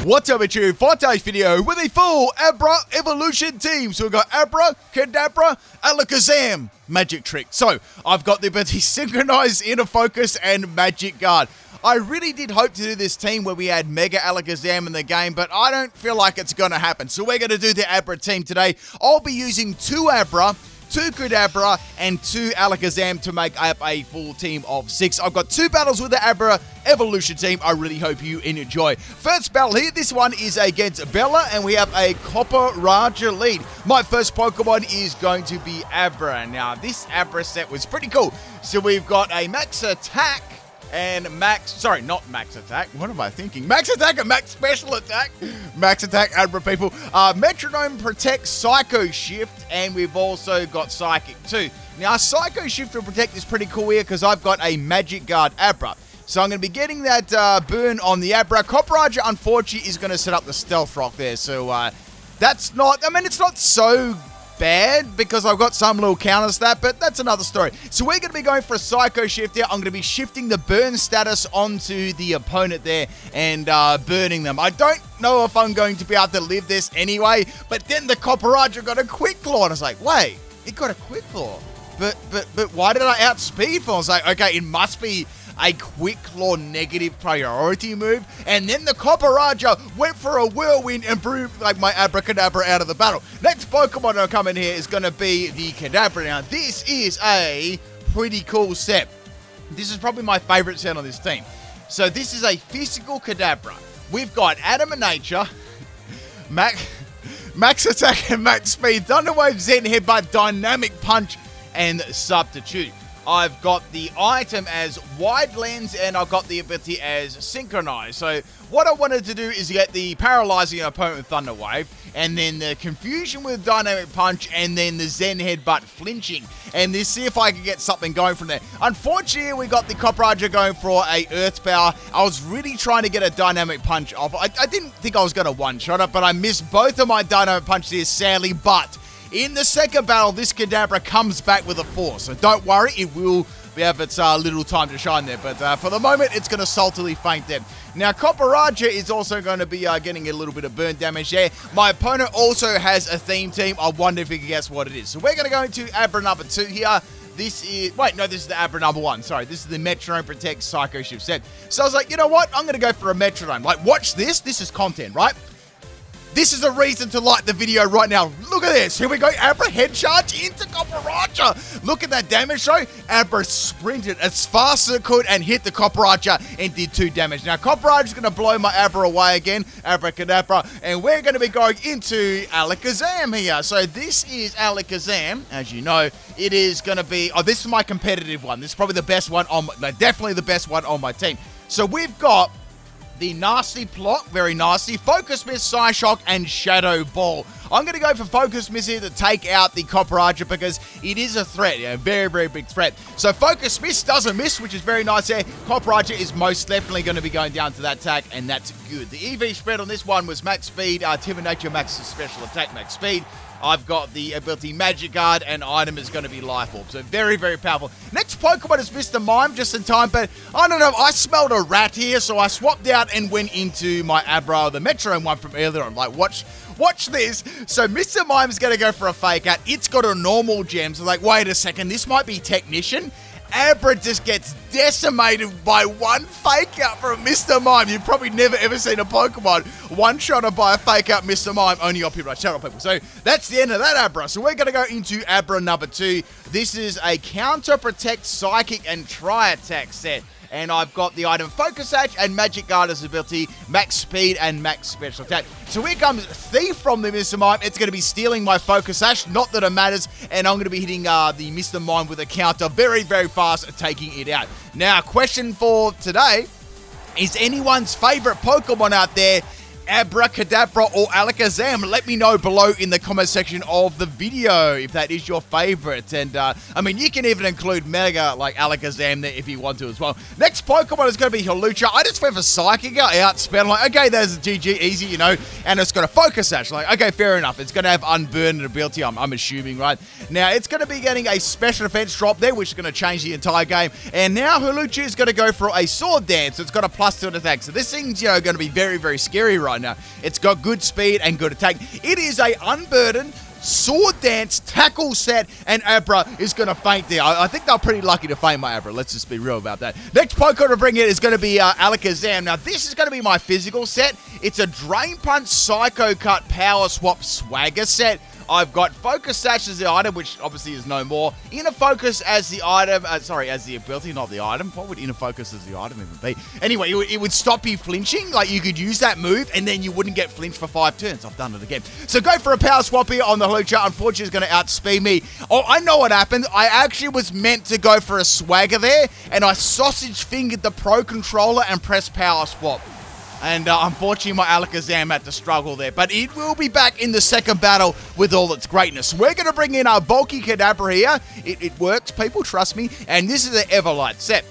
What's up, it's you for today's video with a full Abra evolution team. So we've got Abra, Kadabra, Alakazam, Magic Trick. So I've got the ability Synchronize, Inner Focus, and Magic Guard. I really did hope to do this team where we had Mega Alakazam in the game, but I don't feel like it's going to happen. So we're going to do the Abra team today. I'll be using 2 Abra, 2 Kadabra, and 2 Alakazam to make up a full team of 6. I've got 2 battles with the Abra evolution team. I really hope you enjoy. First battle here, this one is against Bella, and we have a Copper Raja lead. My first Pokemon is going to be Abra. Now, this Abra set was pretty cool. So we've got a Max Attack and not Max Attack. What am I thinking? Max Attack and Max Special Attack. Max Attack, Abra people. Metronome, Protect, Psycho Shift, and we've also got Psychic too. Now, Psycho Shift and Protect is pretty cool here because I've got a Magic Guard Abra. So I'm going to be getting that burn on the Abra. Copper Raja, unfortunately, is going to set up the Stealth Rock there. So that's not, it's not so bad because I've got some little counters to that, but that's another story. So we're going to be going for a Psycho Shift here. I'm going to be shifting the burn status onto the opponent there and burning them. I don't know if I'm going to be able to live this anyway, but then the Copper Raja got a Quick Claw, and I was like, wait, it got a Quick Claw, but why did I outspeed for? I was like, okay, it must be a Quick Claw negative priority move, and then the Copper Raja went for a Whirlwind and blew like my Abracadabra out of the battle. Next Pokemon to come in here is going to be the Kadabra. Now, this is a pretty cool set. This is probably my favorite set on this team. So this is a physical Kadabra. We've got Adamant Nature, Max Attack and Max Speed, Thunder Wave, Zen Headbutt, Dynamic Punch, and Substitute. I've got the item as Wide Lens, and I've got the ability as Synchronize. So what I wanted to do is get the Paralyzing opponent with Thunder Wave, and then the Confusion with Dynamic Punch, and then the Zen Headbutt flinching, and then see if I can get something going from there. Unfortunately, we got the Copper Raja going for a Earth Power. I was really trying to get a Dynamic Punch off. I didn't think I was going to one-shot it, but I missed both of my Dynamic Punches here, sadly, but in the second battle, this Kadabra comes back with a force, so don't worry, it will have its little time to shine there, but for the moment, it's going to saltily faint there. Now, Copper Raja is also going to be getting a little bit of burn damage there. My opponent also has a theme team. I wonder if you can guess what it is. So we're going to go into Abra number 2 here. This is the Abra number 1. Sorry, this is the Metronome Protect Psycho Shift set. So I was like, you know what? I'm going to go for a Metronome. Like, watch this. This is content, right? This is a reason to like the video right now. Look at this. Here we go. Abra head charge into Copper Raja. Look at that damage though. Abra sprinted as fast as it could and hit the Copper Raja and did 2 damage. Now, Copper Raja is going to blow my Abra away again. Abracadabra. And we're going to be going into Alakazam here. So this is Alakazam. As you know, it is going to be... Oh, this is my competitive one. This is probably the best one on... definitely the best one on my team. So we've got the Nasty Plot, very nasty, Focus Miss, Psyshock, and Shadow Ball. I'm going to go for Focus Miss here to take out the Copper Raja because it is a threat, a very, very big threat. So Focus Miss doesn't miss, which is very nice there. Copper Raja is most definitely going to be going down to that attack, and that's good. The EV spread on this one was Max Speed, Timid Nature, Max Special Attack, Max Speed. I've got the ability Magic Guard, and item is going to be Life Orb. So very, very powerful. Next Pokemon is Mr. Mime, just in time, but I don't know. I smelled a rat here, so I swapped out and went into my Abra, the Metronome one from earlier on. Like, watch this. So Mr. Mime is going to go for a Fake Out. It's got a normal gem. So like, wait a second. This might be Technician. Abra just gets decimated by one Fake Out from Mr. Mime. You've probably never ever seen a Pokemon one-shotted by a Fake Out Mr. Mime. Only on people, shut up people. So that's the end of that Abra. So we're going to go into Abra number 2. This is a Counter, Protect, Psychic, and Tri-Attack set. And I've got the item Focus Edge and Magic Guard as ability, Max Speed and Max Special Attack. So here comes Thief from the Mr. Mime. It's going to be stealing my Focus Ash, not that it matters, and I'm going to be hitting the Mr. Mime with a counter very, very fast, taking it out. Now, question for today, is anyone's favorite Pokemon out there Abracadabra or Alakazam? Let me know below in the comment section of the video if that is your favorite. And you can even include Mega like Alakazam there if you want to as well. Next Pokemon is going to be Hawlucha. I just went for Psychic outspell. I'm like, okay, there's a GG, easy, and it's got a Focus Sash. Like, okay, fair enough. It's going to have Unburn ability, I'm assuming, right? Now, it's going to be getting a Special Defense drop there, which is going to change the entire game. And now Hawlucha is going to go for a Sword Dance. It's got a +2 attack. So this thing's, going to be very, very scary right right now. It's got good speed and good attack. It is a unburdened sword dance tackle set, and Abra is going to faint there. I think they're pretty lucky to faint my Abra. Let's just be real about that. Next Pokemon to bring in is going to be Alakazam. Now, this is going to be my physical set. It's a Drain Punch Psycho Cut Power Swap Swagger set. I've got Focus Sash as the item, which obviously is no more. Inner Focus as the item, as the ability, not the item. What would Inner Focus as the item even be? Anyway, it would stop you flinching. Like, you could use that move, and then you wouldn't get flinched for 5 turns. I've done it again. So go for a Power Swap here on the Hlucha. Unfortunately, it's going to outspeed me. Oh, I know what happened. I actually was meant to go for a Swagger there, and I sausage fingered the Pro Controller and pressed Power Swap. And unfortunately, my Alakazam had to struggle there. But it will be back in the second battle with all its greatness. We're going to bring in our bulky Kadabra here. It works, people, trust me. And this is an Everlight set.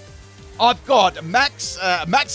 I've got max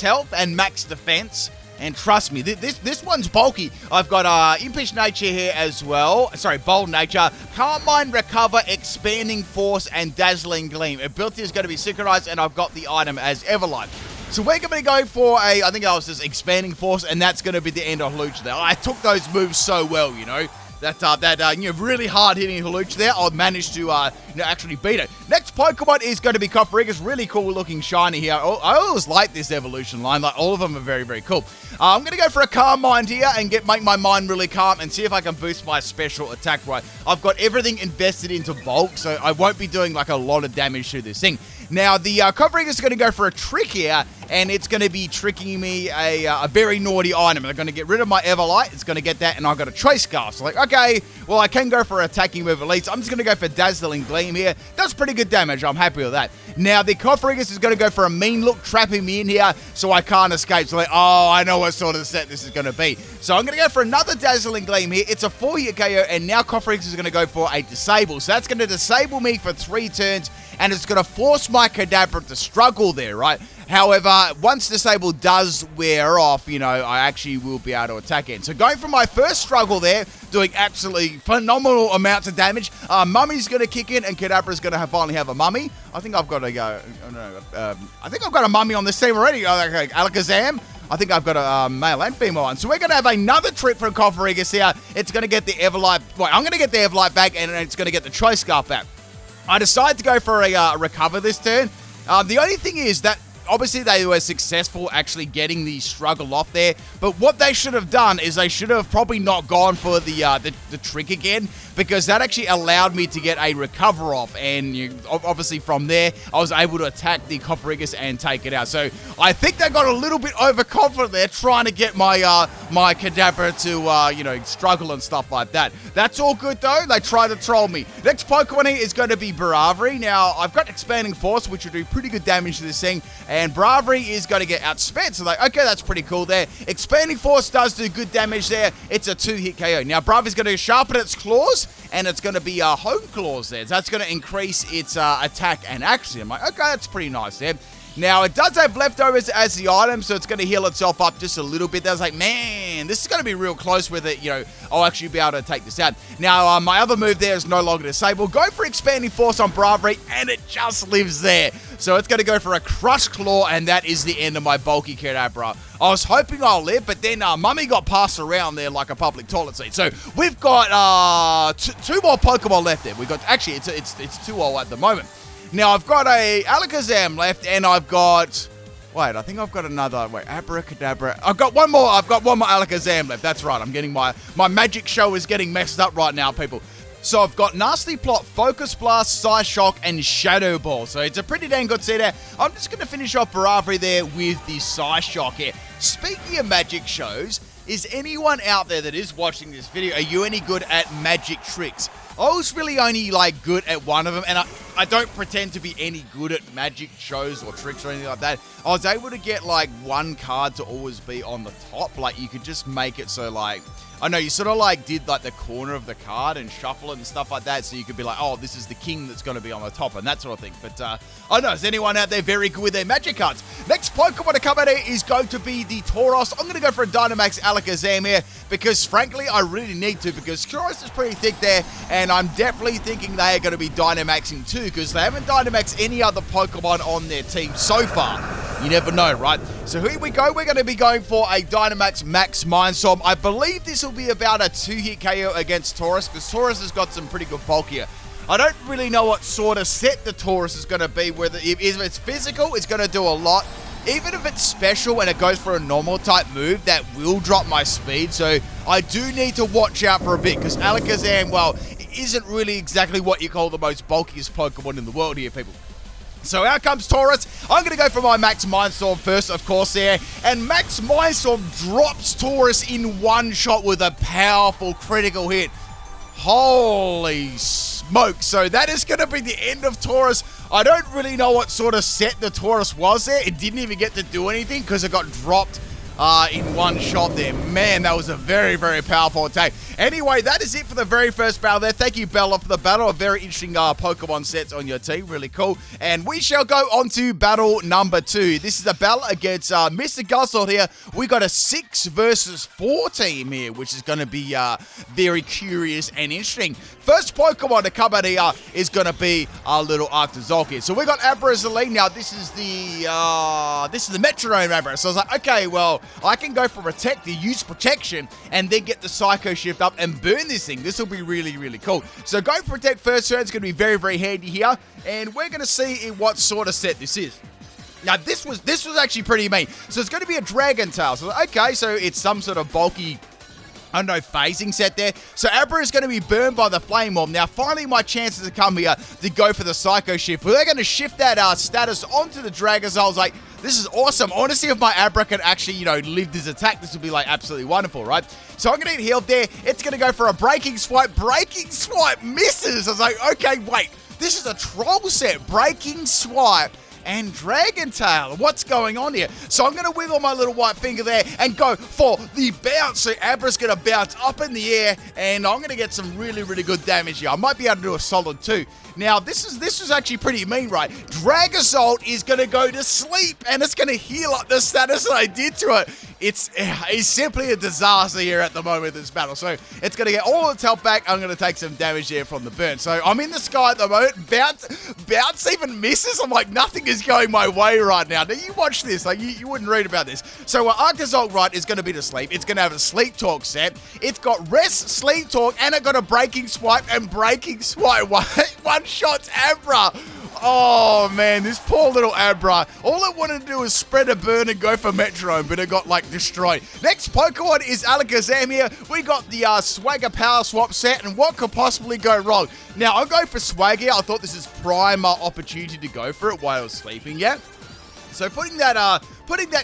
health and max defense. And trust me, this one's bulky. I've got Impish Nature here as well. Sorry, Bold Nature. Calm Mind, Recover, Expanding Force, and Dazzling Gleam. Ability is going to be synchronized, and I've got the item as Everlight. So we're going to go for I think I was just Expanding Force, and that's going to be the end of Hlucha there. I took those moves so well, you know. That really hard-hitting Hlucha there, I managed to actually beat it. Next Pokemon is going to be Cofferegus. Really cool-looking shiny here. I always like this evolution line. Like, all of them are very, very cool. I'm going to go for a Calm Mind here and make my mind really calm and see if I can boost my special attack right. I've got everything invested into bulk, so I won't be doing like a lot of damage to this thing. Now, the Cofferegus is going to go for a trick here, and it's going to be tricking me a very naughty item. I'm going to get rid of my Everlight. It's going to get that, and I've got a Choice Scarf. So, like, okay, well, I can go for attacking move at least. I'm just going to go for Dazzling Gleam here. Does pretty good damage. I'm happy with that. Now, the Cofferegus is going to go for a mean look, trapping me in here, so I can't escape. So, like, oh, I know what sort of set this is going to be. So, I'm going to go for another Dazzling Gleam here. It's a 4-hit KO, and now Cofferegus is going to go for a Disable. So, that's going to disable me for 3 turns, and it's going to force my Kadabra to struggle there, right? However, once Disable does wear off, you know, I actually will be able to attack it. So going for my first struggle there, doing absolutely phenomenal amounts of damage. Mummy's going to kick in, and Kadabra's going to finally have a Mummy. I think I've got to go. I think I've got a Mummy on this team already. Okay, Alakazam. I think I've got a male and female one. So we're going to have another trip from Cofferegus here. It's going to get the Everlight. Well, I'm going to get the Everlight back, and it's going to get the Choice Scarf back. I decided to go for a Recover this turn. The only thing is that obviously they were successful actually getting the struggle off there, but what they should have done is they should have probably not gone for the trick again, because that actually allowed me to get a recover off, and obviously from there I was able to attack the Cofferegus and take it out. So I think they got a little bit overconfident there, trying to get my my Kadabra to struggle and stuff like that. That's all good though. They tried to troll me. Next Pokemon here is going to be Bravery. Now I've got Expanding Force, which will do pretty good damage to this thing, and Bravery is going to get outsped. So like, okay, that's pretty cool there. Expanding Force does do good damage there. It's a 2-hit KO. Now Bravery's going to sharpen its claws, and it's going to be Home Claws there. So that's going to increase its attack and accuracy. I'm like, okay, that's pretty nice there. Now, it does have Leftovers as the item, so it's going to heal itself up just a little bit. I was like, man, this is going to be real close with it. I'll actually be able to take this out. Now, my other move there is no longer disabled. Go for Expanding Force on Bravery, and it just lives there. So it's going to go for a Crush Claw, and that is the end of my bulky Kadabra. I was hoping I'll live, but then Mummy got passed around there like a public toilet seat. So we've got 2 more Pokemon left there. Actually, it's 2-0 at the moment. Now, I've got a Alakazam left, and I've got... Wait, I think I've got another... Wait, Abra, Kadabra... I've got one more Alakazam left. That's right. I'm getting my magic show is getting messed up right now, people. So I've got Nasty Plot, Focus Blast, Psyshock, and Shadow Ball. So it's a pretty dang good set there. I'm just going to finish off Bravery there with the Psyshock here. Speaking of magic shows, is anyone out there that is watching this video, are you any good at magic tricks? I was really only good at one of them, and I don't pretend to be any good at magic shows or tricks or anything like that. I was able to get one card to always be on the top. You could just make it so I know you sort of did the corner of the card and shuffle it and stuff like that, so you could be oh, this is the king that's going to be on the top and that sort of thing. But I don't know, is anyone out there very good with their magic cards? Next Pokemon to come out here is going to be the Tauros. I'm going to go for a Dynamax Alakazam here because frankly I really need to, because Tauros is pretty thick there, and I'm definitely thinking they are going to be Dynamaxing too, because they haven't Dynamaxed any other Pokemon on their team so far. You never know, right? So here we go. We're going to be going for a Dynamax Max Mindstorm. I believe this will be about a 2-hit KO against Taurus, because Taurus has got some pretty good bulk here. I don't really know what sort of set the Taurus is going to be. Whether if it's physical, it's going to do a lot. Even if it's special and it goes for a normal type move, that will drop my speed. So I do need to watch out for a bit, because Alakazam, well, isn't really exactly what you call the most bulkiest Pokemon in the world here, people. So out comes Taurus. I'm going to go for my Max Mindstorm first, of course, there. And Max Mindstorm drops Taurus in one shot with a powerful critical hit. Holy smoke. So that is going to be the end of Taurus. I don't really know what sort of set the Taurus was there. It didn't even get to do anything because it got dropped in one shot there. Man, that was a very, very powerful attack. Anyway, that is it for the very first battle there. Thank you, Bella, for the battle. A very interesting Pokemon sets on your team. Really cool. And we shall go on to battle number 2. This is a battle against Mr. Guzzlord here. We got a 6 versus 4 team here, which is going to be very curious and interesting. First Pokemon to come out here is going to be our little Arctozolt here. So we got Abra as the lead. Now, this is the Metronome Abra. So I was like, okay, well, I can go for Protect, use Protection, and then get the Psycho Shift up and burn this thing. This will be really, really cool. So go for Protect first turn. It's going to be very, very handy here. And we're going to see in what sort of set this is. Now, this was actually pretty mean. So it's going to be a Dragon Tail. So, okay, so it's some sort of bulky, I don't know, phasing set there. So Abra is going to be burned by the Flame Orb. Now, finally, my chances to come here to go for the Psycho Shift. We're going to shift that status onto the Dragazol. I was like, this is awesome. I want to see if my Abra can actually, you know, live this attack. This would be, like, absolutely wonderful, right? So I'm going to get healed there. It's going to go for a Breaking Swipe. Breaking Swipe misses. I was like, okay, wait. This is a troll set. Breaking Swipe and Dragon Tail. What's going on here? So I'm going to wiggle my little white finger there and go for the bounce. So Abra's going to bounce up in the air, and I'm going to get some really, really good damage here. I might be able to do a solid 2. Now, this is actually pretty mean, right? Dragazult is going to go to sleep, and it's going to heal up the status that I did to it. It's simply a disaster here at the moment in this battle. So it's going to get all its health back. I'm going to take some damage here from the burn. So I'm in the sky at the moment. Bounce even misses. I'm like, nothing is going my way right now. Now, you watch this. Like, you wouldn't read about this. So Arctozolt, right, is going to be to sleep. It's going to have a Sleep Talk set. It's got Rest, Sleep Talk, and it got a Breaking Swipe and Breaking Swipe. One shot Abra. Oh, man, this poor little Abra. All it wanted to do was spread a burn and go for Metronome, but it got, like, destroyed. Next Pokemon is Alakazam here. We got the Swagger Power Swap set, and what could possibly go wrong? Now, I'm going for Swagger. I thought this is prime opportunity to go for it while I was sleeping, yeah? So putting that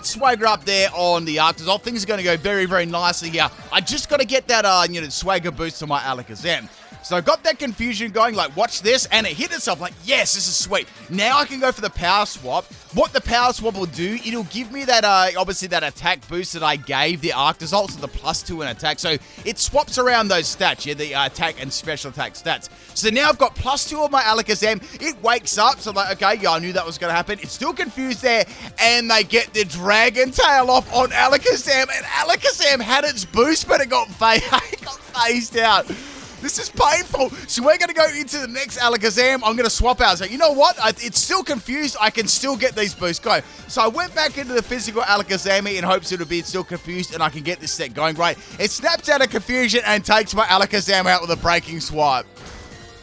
Swagger up there on the Arctozolt, things are going to go very, very nicely here. I just got to get that, Swagger boost to my Alakazam. So I got that confusion going, like, watch this, and it hit itself, like, yes, this is sweet. Now I can go for the Power Swap. What the Power Swap will do, it'll give me that, obviously, that attack boost that I gave the Arctozolt, so the +2 in attack. So it swaps around those stats, yeah, the attack and special attack stats. So now I've got +2 on my Alakazam. It wakes up, so like, okay, yeah, I knew that was going to happen. It's still confused there, and they get the Dragon Tail off on Alakazam, and Alakazam had its boost, but it got phased out. This is painful. So we're going to go into the next Alakazam. I'm going to swap out. So you know what? It's still confused. I can still get these boosts going. So I went back into the physical Alakazam in hopes it would be still confused and I can get this set going right. It snaps out of confusion and takes my Alakazam out with a Breaking Swipe.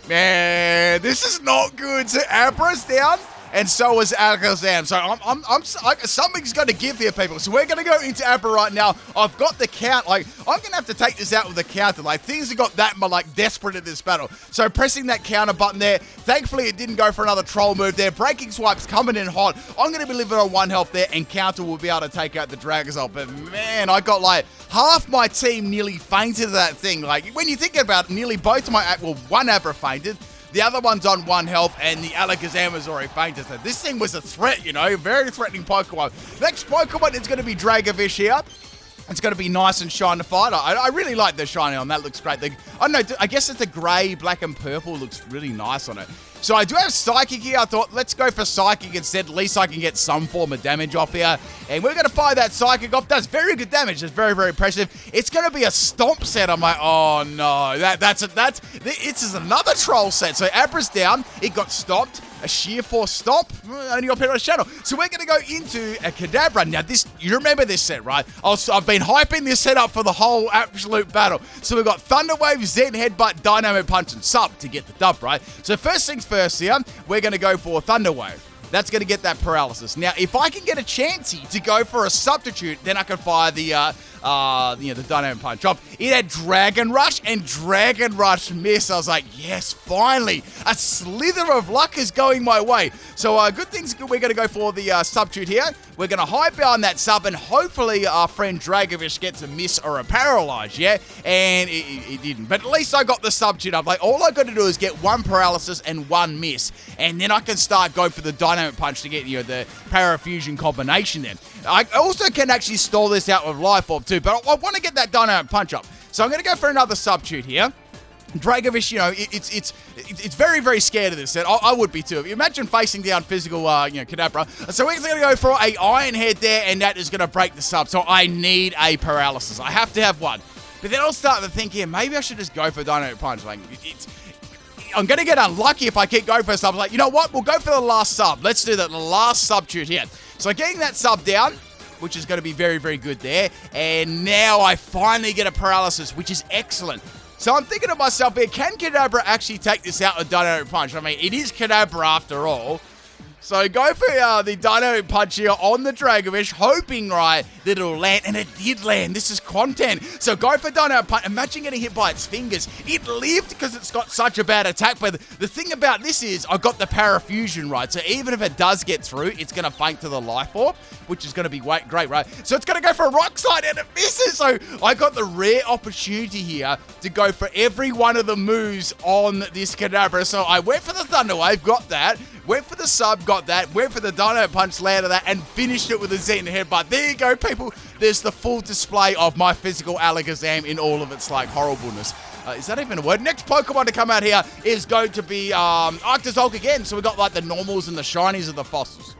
Man, this is not good. So Abra's down. And so is Alakazam. So something's going to give here, people. So we're going to go into Abra right now. I've got the count. Like, I'm going to have to take this out with a counter. Like, things have got that, like, desperate in this battle. So pressing that counter button there. Thankfully, it didn't go for another troll move there. Breaking Swipe's coming in hot. I'm going to be living on 1 health there, and counter will be able to take out the Dragazol. But, man, I got, like, half my team nearly fainted that thing. Like, when you think about it, nearly both of my, well, one Abra fainted. The other one's on 1 health, and the Alakazam has already fainted. So this thing was a threat, you know, very threatening Pokemon. Next Pokemon is going to be Dragovish here. It's going to be nice and shinified. I really like the shiny on that. Looks great. I don't know. I guess it's the grey, black, and purple. Looks really nice on it. So I do have Psychic here. I thought, let's go for Psychic instead. At least I can get some form of damage off here. And we're going to fire that Psychic off. Does very good damage. It's very, very impressive. It's going to be a Stomp set. I'm like, oh no. This is another Troll set. So Abra's down. It got stopped. a sheer force stomp. Only got on his channel. So we're going to go into a Kadabra. Now, you remember this set, right? I've been hyping this set up for the whole absolute battle. So we've got Thunder Wave, Zen Headbutt, Dynamo Punch, and Sub to get the dub, right? So first things first here, we're going to go for Thunder Wave. That's going to get that paralysis. Now, if I can get a chancey to go for a substitute, then I can fire the Dynamo Punch off. It had Dragon Rush, and Dragon Rush miss. I was like, yes, finally. A slither of luck is going my way. So, good things, we're going to go for the substitute here. We're going to hype on that sub, and hopefully our friend Dragovish gets a miss or a paralyze, yeah? And it didn't. But at least I got the substitute up. Like, all I got to do is get one paralysis and one miss, and then I can start going for the Dynamo Punch to get, the Parafusion combination then. I also can actually stall this out with Life Orb too, but I want to get that Dynamo Punch up. So I'm going to go for another substitute here. Dragovish, it's very, very scared of this set. I would be too. Imagine facing down physical, Kadabra. So we're going to go for a Iron Head there, and that is going to break the sub. So I need a paralysis. I have to have one. But then I'll start to think here, maybe I should just go for Dynamo Punch. Like, I'm going to get unlucky if I keep going for a sub. Like, you know what? We'll go for the last sub. Let's do that. The last substitute here. So getting that sub down, which is going to be very, very good there. And now I finally get a paralysis, which is excellent. So I'm thinking to myself here, can Kadabra actually take this out with Dynamo Punch? I mean, it is Kadabra after all. So go for the Dynamo Punch here on the Dragovish, hoping, right, that it'll land. And it did land. This is content. So go for Dynamo Punch. Imagine getting hit by its fingers. It lived because it's got such a bad attack. But the thing about this is I got the Parafusion, right? So even if it does get through, it's going to faint to the Life Orb, which is going to be great, right? So it's going to go for a Rock Slide, and it misses. So I got the rare opportunity here to go for every one of the moves on this Kadabra. So I went for the Thunder Wave, got that. Went for the sub, got that. Went for the Dynamo Punch, landed that, and finished it with a Zen Headbutt. There you go, people. There's the full display of my physical Alakazam in all of its, horribleness. Is that even a word? Next Pokemon to come out here is going to be Arctozolt again. So we got, the normals and the shinies of the fossils.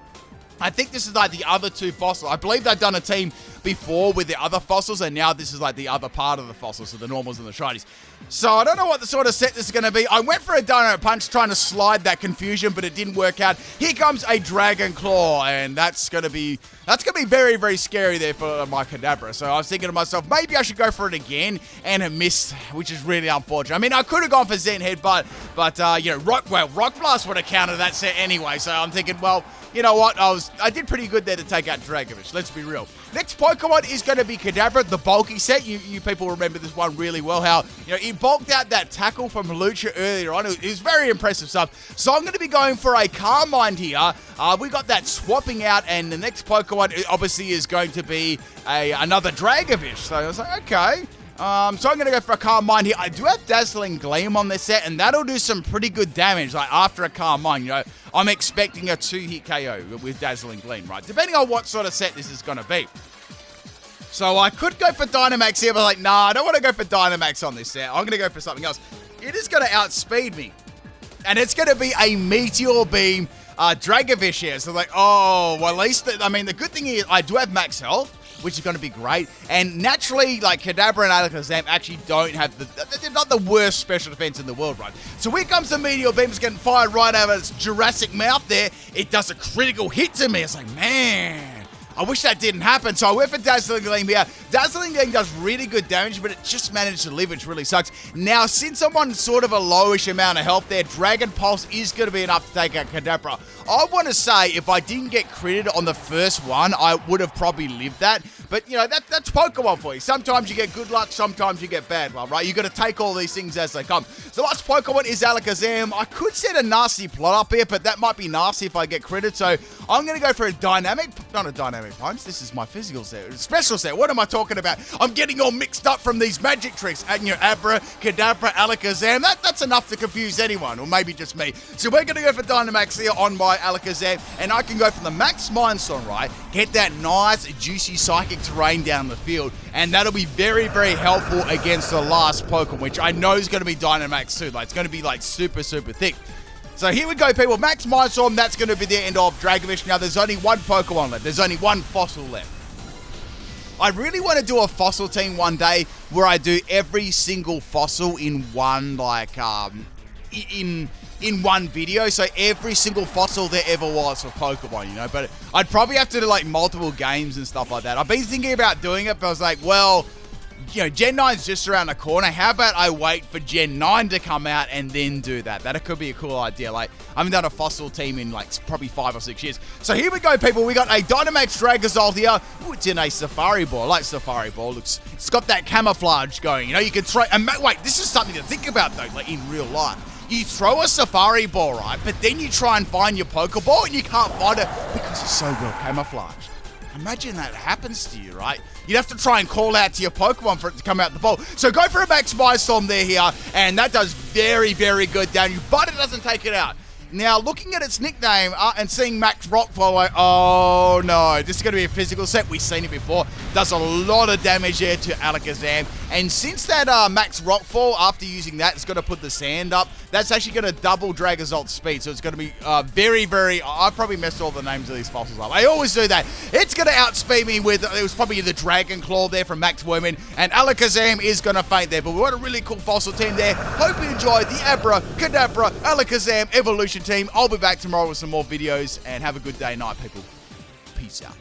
I think this is, the other two fossils. I believe they've done a team before with the other fossils, and now this is, the other part of the fossils, so the normals and the shinies. So I don't know what the sort of set this is going to be. I went for a Dynamo Punch trying to slide that confusion, but it didn't work out. Here comes a Dragon Claw, and that's going to be very, very scary there for my Kadabra. So I was thinking to myself, maybe I should go for it again, and it missed, which is really unfortunate. I mean, I could have gone for Zen Headbutt, but Rock Blast would have countered that set anyway. So I'm thinking, well, you know what? I did pretty good there to take out Dragovish. Let's be real. Next Pokemon is going to be Kadabra, the bulky set. You people remember this one really well. How he bulked out that tackle from Lucha earlier on. It was very impressive stuff. So I'm going to be going for a Carmine here. We got that swapping out, and the next Pokemon obviously is going to be another Dragovish. So I was like, okay. So I'm going to go for a Carmine here. I do have Dazzling Gleam on this set, and that'll do some pretty good damage. After a Carmine, I'm expecting a 2-hit KO with Dazzling Gleam, right? Depending on what sort of set this is going to be. So I could go for Dynamax here, but nah, I don't want to go for Dynamax on this set. I'm going to go for something else. It is going to outspeed me. And it's going to be a Meteor Beam Dragovish here. So well, at least, the good thing is I do have max health, which is going to be great. And naturally, Kadabra and Alakazam actually don't have they're not the worst special defense in the world, right? So here comes the Meteor Beam. It's getting fired right out of its Jurassic mouth there. It does a critical hit to me. It's like, man, I wish that didn't happen. So I went for Dazzling Gleam here. Dazzling Gleam does really good damage, but it just managed to live, which really sucks. Now, since I'm on sort of a lowish amount of health there, Dragon Pulse is going to be enough to take out Kadabra. I want to say, if I didn't get critted on the first one, I would have probably lived that. But, that's Pokemon for you. Sometimes you get good luck, sometimes you get bad luck, right? You got to take all these things as they come. So the last Pokemon is Alakazam. I could set a nasty plot up here, but that might be nasty if I get critted. So I'm going to go for not a dynamic punch. This is my physical set. Special set. What am I talking about? I'm getting all mixed up from these magic tricks. And Abra, Kadabra, Alakazam. That's enough to confuse anyone, or maybe just me. So we're going to go for Dynamax here on my Alakazam, and I can go from the Max Mind Stone, right? Get that nice, juicy Psychic Terrain down the field, and that'll be very, very helpful against the last Pokemon, which I know is going to be Dynamax too. It's going to be super, super thick. So here we go, people. Max Mindstorm, that's going to be the end of Dragovish. Now, there's only one Pokemon left. There's only one fossil left. I really want to do a fossil team one day where I do every single fossil in one, in in one video, so every single fossil there ever was for Pokemon, you know, but I'd probably have to do like multiple games and stuff like that. I've been thinking about doing it, but I was like, well, you know, Gen 9's just around the corner. How about I wait for Gen 9 to come out and then do that? That could be a cool idea. Like, I haven't done a fossil team in like probably 5 or 6 years. So here we go, people. We got a Dynamax Dragazol here. Ooh, it's in a Safari Ball. I like Safari Ball. It's got that camouflage going. You know, you can throw... And wait, this is something to think about, though, like in real life. You throw a Safari Ball, right? But then you try and find your Pokeball and you can't find it because it's so well camouflaged. Imagine that happens to you, right? You'd have to try and call out to your Pokemon for it to come out the ball. So go for a Max Storm there here, and that does very, very good damage, but it doesn't take it out. Now, looking at its nickname and seeing Max Rockfall, like, oh no, this is going to be a physical set. We've seen it before. Does a lot of damage there to Alakazam. And since that Max Rockfall, after using that, it's going to put the sand up, that's actually going to double Dragazolt's speed. So it's going to be very, very... I've probably messed all the names of these fossils up. I always do that. It's going to outspeed me with... It was probably the Dragon Claw there from Max Wormin. And Alakazam is going to faint there. But we've got a really cool fossil team there. Hope you enjoyed the Abra, Kadabra, Alakazam Evolution team. I'll be back tomorrow with some more videos, and have a good day, night, people. Peace out.